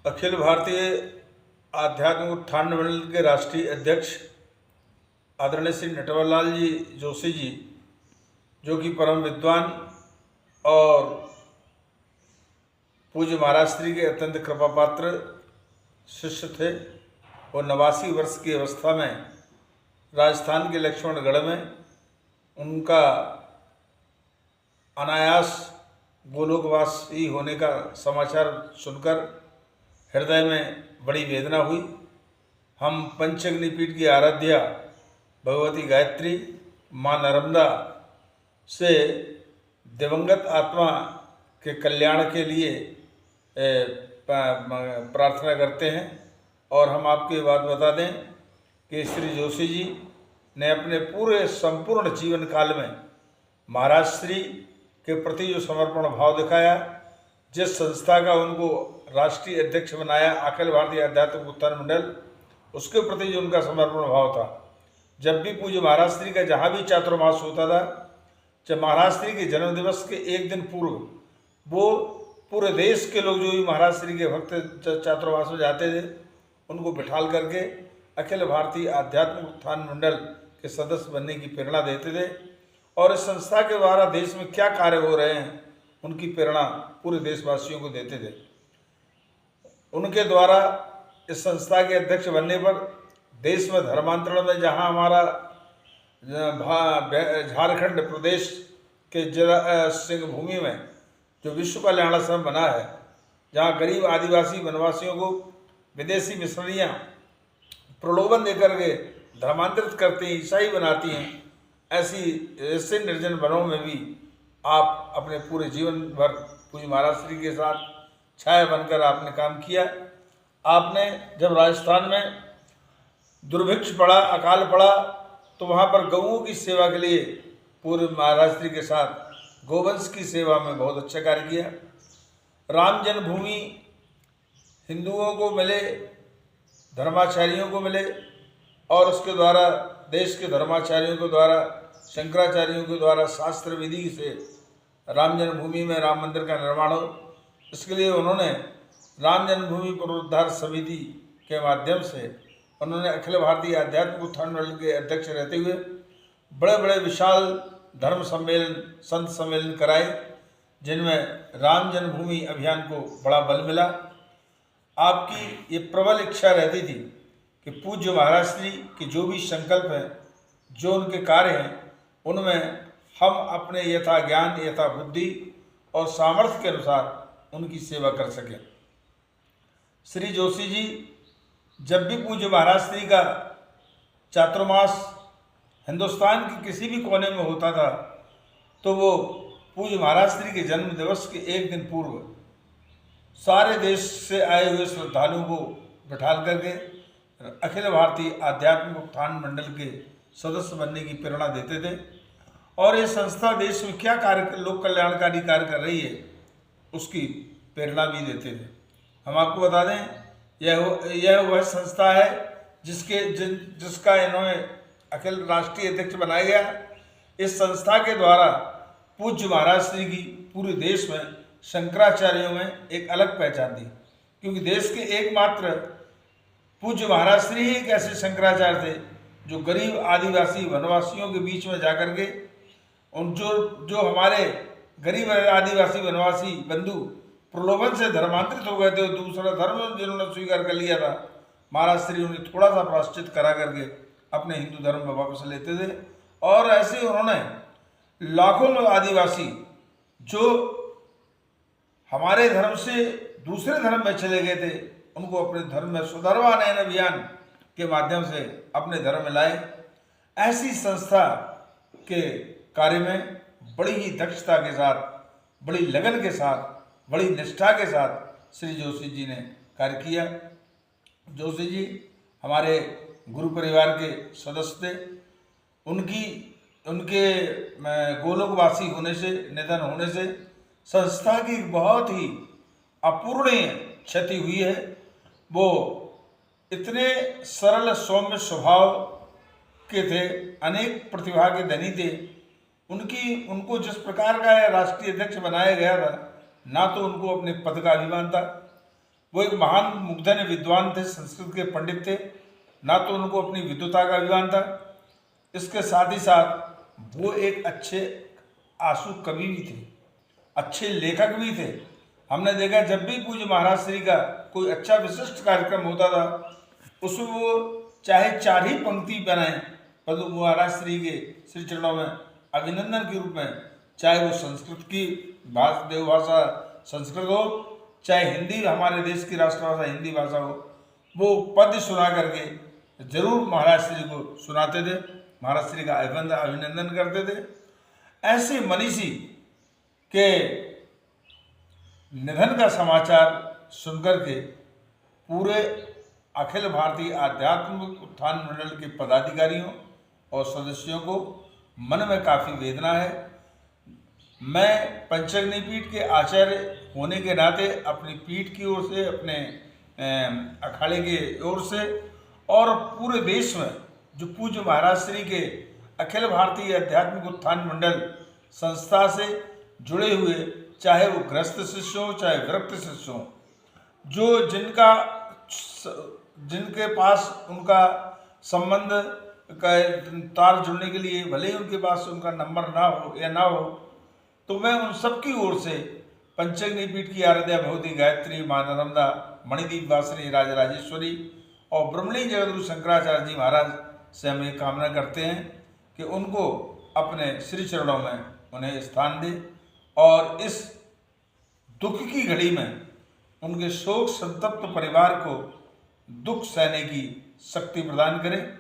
अखिल भारतीय आध्यात्मिक उत्थान मंडल के राष्ट्रीय अध्यक्ष आदरणीय श्री नटवरलाल जी जोशी जी, जो कि परम विद्वान और पूज्य महाराज श्री के अत्यंत कृपापात्र शिष्य थे। वो 89 वर्ष की अवस्था में राजस्थान के लक्ष्मणगढ़ में उनका अनायास गोलोकवासी होने का समाचार सुनकर हृदय में बड़ी वेदना हुई। हम पंचअग्नि पीठ की आराध्या भगवती गायत्री माँ नर्मदा से दिवंगत आत्मा के कल्याण के लिए प्रार्थना करते हैं। और हम आपको ये बात बता दें कि श्री जोशी जी ने अपने पूरे संपूर्ण जीवन काल में महाराज श्री के प्रति जो समर्पण भाव दिखाया, जिस संस्था का उनको राष्ट्रीय अध्यक्ष बनाया अखिल भारतीय आध्यात्मिक उत्थान मंडल, उसके प्रति जो उनका समर्पण भाव था। जब भी पूज्य महाराज श्री का जहाँ भी चातुर्मास होता था, जब महाराज श्री के जन्म दिवस के एक दिन पूर्व वो पूरे देश के लोग जो भी महाराज श्री के भक्त चातुर्मास में जाते थे, उनको बिठाल करके अखिल भारतीय आध्यात्मिक उत्थान मंडल के सदस्य बनने की प्रेरणा देते थे। और इस संस्था के द्वारा देश में क्या कार्य हो रहे हैं, उनकी प्रेरणा पूरे देशवासियों को देते थे। उनके द्वारा इस संस्था के अध्यक्ष बनने पर देश में धर्मांतरण में, जहां हमारा झारखंड प्रदेश के सिंह भूमि में जो विश्व कल्याण आश्रम बना है, जहां गरीब आदिवासी वनवासियों को विदेशी मिशनरियाँ प्रलोभन देकर के धर्मांतरित करती हैं, ईसाई बनाती हैं, ऐसे निर्जन वनों में भी आप अपने पूरे जीवन भर पूज्य महाराज श्री के साथ छाया बनकर आपने काम किया। आपने जब राजस्थान में दुर्भिक्ष पड़ा, अकाल पड़ा, तो वहाँ पर गऊओं की सेवा के लिए पूर्व महाराज श्री के साथ गोवंश की सेवा में बहुत अच्छा कार्य किया। राम जन्मभूमि हिंदुओं को मिले, धर्माचार्यों को मिले, और उसके द्वारा देश के धर्माचार्यों के द्वारा, शंकराचार्यों के द्वारा शास्त्र विधि से राम जन्मभूमि में राम मंदिर का निर्माण हो। इसके लिए उन्होंने राम जन्मभूमि पुनरुद्धार समिति के माध्यम से उन्होंने अखिल भारतीय आध्यात्मिक उत्थान मंडल के अध्यक्ष रहते हुए बड़े बड़े विशाल धर्म सम्मेलन, संत सम्मेलन कराए, जिनमें राम जन्मभूमि अभियान को बड़ा बल मिला। आपकी ये प्रबल इच्छा रहती थी कि पूज्य महाराज श्री के जो भी संकल्प हैं, जो उनके कार्य हैं, उनमें हम अपने यथा ज्ञान, यथा बुद्धि और सामर्थ्य के अनुसार उनकी सेवा कर सकें। श्री जोशी जी जब भी पूज्य महाराज श्री का चातुर्मास हिंदुस्तान के किसी भी कोने में होता था, तो वो पूज्य महाराज श्री के जन्म दिवस के एक दिन पूर्व सारे देश से आए हुए श्रद्धालुओं को बिठाल करके अखिल भारतीय आध्यात्मिक उत्थान मंडल के सदस्य बनने की प्रेरणा देते थे। और ये संस्था देश में क्या कार्य, लोक कल्याणकारी कार्य कर रही है, उसकी प्रेरणा भी देते थे। हम आपको बता दें, यह वह संस्था है जिसका इन्होंने अखिल राष्ट्रीय अध्यक्ष बनाया गया। इस संस्था के द्वारा पूज्य महाराज श्री की पूरे देश में शंकराचार्यों में एक अलग पहचान दी, क्योंकि देश के एकमात्र पूज्य महाराज श्री ही एक ऐसे शंकराचार्य थे जो गरीब आदिवासी वनवासियों के बीच में जाकर के उन जो हमारे गरीब आदिवासी वनवासी बंधु प्रलोभन से धर्मांतरित हो गए थे, दूसरा धर्म जिन्होंने स्वीकार कर लिया था, महाराज श्री उन्हें थोड़ा सा प्रायश्चित करा करके अपने हिंदू धर्म में वापस लेते थे। और ऐसे उन्होंने लाखों आदिवासी जो हमारे धर्म से दूसरे धर्म में चले गए थे, उनको अपने धर्म में सुधर्मानयन अभियान के माध्यम से अपने धर्म में लाए। ऐसी संस्था के कार्य में बड़ी ही दक्षता के साथ, बड़ी लगन के साथ, बड़ी निष्ठा के साथ श्री जोशी जी ने कार्य किया। जोशी जी हमारे गुरु परिवार के सदस्य थे। उनके गोलोकवासी होने से, निधन होने से संस्था की बहुत ही अपूर्णीय क्षति हुई है। वो इतने सरल सौम्य स्वभाव के थे, अनेक प्रतिभा के धनी थे। उनको जिस प्रकार का राष्ट्रीय अध्यक्ष बनाया गया था, ना तो उनको अपने पद का अभिमान था, वो एक महान मुग्धन विद्वान थे, संस्कृत के पंडित थे। ना तो उनको अपनी विद्वता का अभिमान था, इसके साथ ही साथ वो एक अच्छे आंसू कवि भी थे, अच्छे लेखक भी थे। हमने देखा जब भी पूज्य महाराज श्री का कोई अच्छा विशिष्ट कार्यक्रम होता था, उसमें वो चाहे 4 ही पंक्ति बनाए, परंतु महाराज श्री के श्री चरणों में अभिनंदन के रूप में, चाहे वो संस्कृत की देवभाषा संस्कृत हो, चाहे हिंदी हमारे देश की राष्ट्रभाषा हिंदी भाषा हो, वो पद्य सुना करके जरूर महाराज श्री को सुनाते थे, महाराज श्री का अभिनंदन करते थे। ऐसे मनीषी के निधन का समाचार सुनकर के पूरे अखिल भारतीय आध्यात्मिक उत्थान मंडल के पदाधिकारियों और सदस्यों को मन में काफ़ी वेदना है। मैं पंचग्नी पीठ के आचार्य होने के नाते अपनी पीठ की ओर से, अपने अखाड़े की ओर से और पूरे देश में जो पूज्य महाराज श्री के अखिल भारतीय आध्यात्मिक उत्थान मंडल संस्था से जुड़े हुए, चाहे वो गृहस्थ शिष्य हो चाहे विरक्त शिष्य हो, जो जिनके पास उनका संबंध का तार जुड़ने के लिए भले ही उनके पास उनका नंबर ना हो या ना हो, तो मैं उन सबकी ओर से पंचग्नी पीठ की आराध्या भगवती गायत्री, माँ नर्मदा, मणिदीप वासिनी राज राजेश्वरी और ब्रह्मणी जगदगुरु शंकराचार्य जी महाराज से हम ये कामना करते हैं कि उनको अपने श्री चरणों में उन्हें स्थान दे और इस दुख की घड़ी में उनके शोक संतप्त परिवार को दुख सहने की शक्ति प्रदान करें।